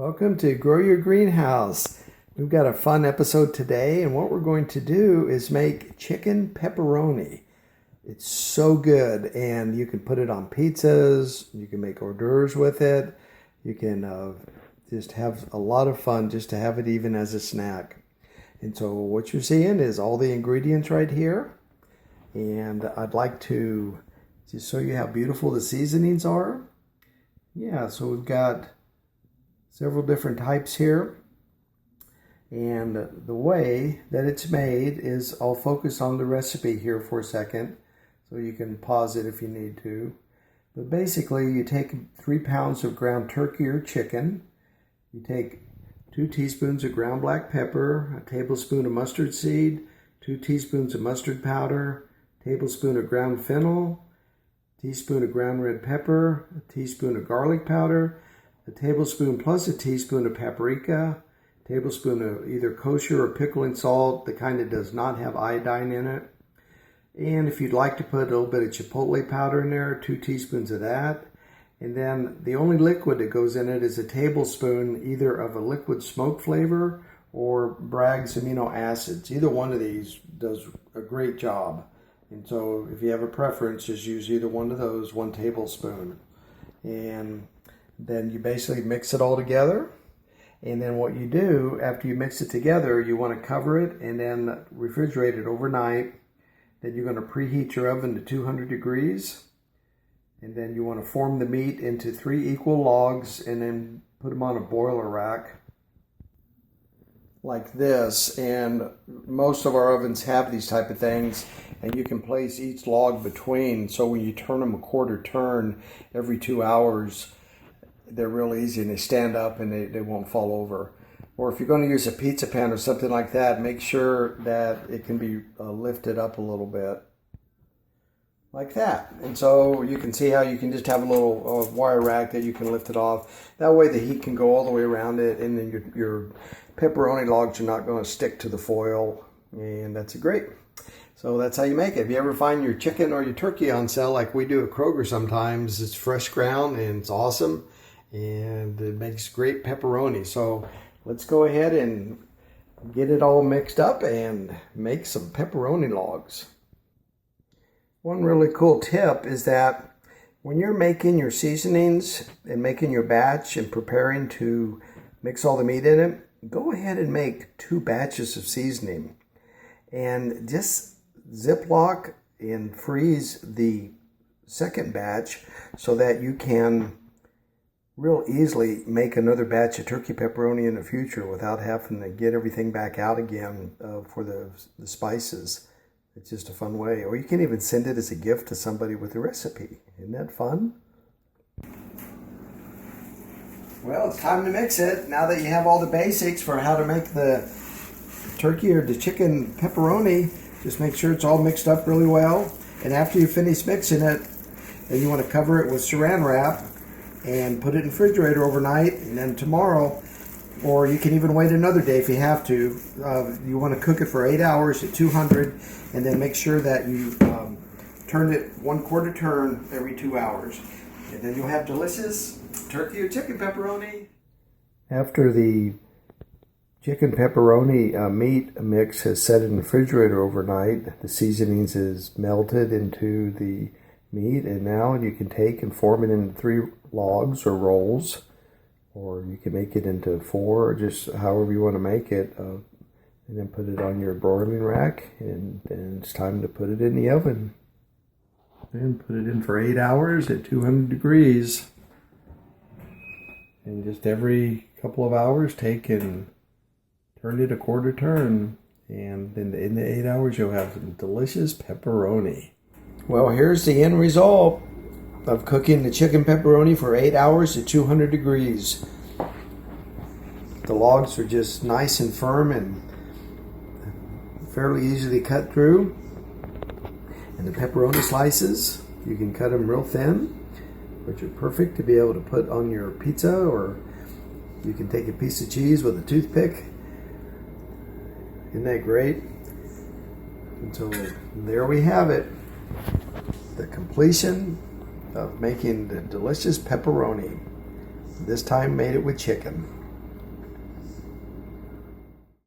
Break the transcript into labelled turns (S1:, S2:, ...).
S1: Welcome to Grow Your Greenhouse. We've got a fun episode today, and what we're going to do is make chicken pepperoni. It's so good, and you can put it on pizzas, you can make hors d'oeuvres with it, you can just have a lot of fun just to have it even as a snack. And so what you're seeing is all the ingredients right here, and I'd like to just show you how beautiful the seasonings are. Yeah, so we've got several different types here, and the way that it's made is, I'll focus on the recipe here for a second so you can pause it if you need to. But basically, you take 3 pounds of ground turkey or chicken, you take 2 teaspoons of ground black pepper, a tablespoon of mustard seed, 2 teaspoons of mustard powder, a tablespoon of ground fennel, a teaspoon of ground red pepper, a teaspoon of garlic powder, a tablespoon plus a teaspoon of paprika, a tablespoon of either kosher or pickling salt, the kind that does not have iodine in it. And if you'd like to put a little bit of chipotle powder in there, 2 teaspoons of that. And then the only liquid that goes in it is a tablespoon either of a liquid smoke flavor or Bragg's amino acids. Either one of these does a great job. And so if you have a preference, just use either one of those, 1 tablespoon. And then you basically mix it all together. And then what you do after you mix it together, you want to cover it and then refrigerate it overnight. Then you're going to preheat your oven to 200 degrees. And then you want to form the meat into 3 equal logs and then put them on a boiler rack like this. And most of our ovens have these type of things, and you can place each log between, so when you turn them a quarter turn every 2 hours, they're real easy and they stand up and they won't fall over. Or if you're going to use a pizza pan or something like that, make sure that it can be lifted up a little bit like that. And so you can see how you can just have a little wire rack that you can lift it off. That way the heat can go all the way around it, and then your pepperoni logs are not going to stick to the foil, and that's great. So that's how you make it. If you ever find your chicken or your turkey on sale like we do at Kroger sometimes, it's fresh ground and it's awesome. And it makes great pepperoni. So let's go ahead and get it all mixed up and make some pepperoni logs. One really cool tip is that when you're making your seasonings and making your batch and preparing to mix all the meat in it, go ahead and make 2 batches of seasoning and just Ziploc and freeze the second batch so that you can real easily make another batch of turkey pepperoni in the future without having to get everything back out again for the spices. It's just a fun way. Or you can even send it as a gift to somebody with a recipe. Isn't that fun? Well, it's time to mix it. Now that you have all the basics for how to make the turkey or the chicken pepperoni, just make sure it's all mixed up really well. And after you finish mixing it, then you want to cover it with saran wrap and put it in the refrigerator overnight, and then tomorrow, or you can even wait another day if you have to, you want to cook it for 8 hours at 200, and then make sure that you turn it 1/4 turn every 2 hours. And then you'll have delicious turkey or chicken pepperoni. After the chicken pepperoni meat mix has set in the refrigerator overnight, the seasonings is melted into the meat, and now you can take and form it into 3 logs or rolls, or you can make it into 4, or just however you want to make it, and then put it on your broiling rack, and then it's time to put it in the oven and put it in for 8 hours at 200 degrees. And just every couple of hours take and turn it a quarter turn, and then in the 8 hours you'll have some delicious pepperoni. Well, here's the end result of cooking the chicken pepperoni for 8 hours at 200 degrees. The logs are just nice and firm and fairly easily cut through. And the pepperoni slices, you can cut them real thin, which are perfect to be able to put on your pizza, or you can take a piece of cheese with a toothpick. Isn't that great? And so there we have it. The completion of making the delicious pepperoni. This time made it with chicken.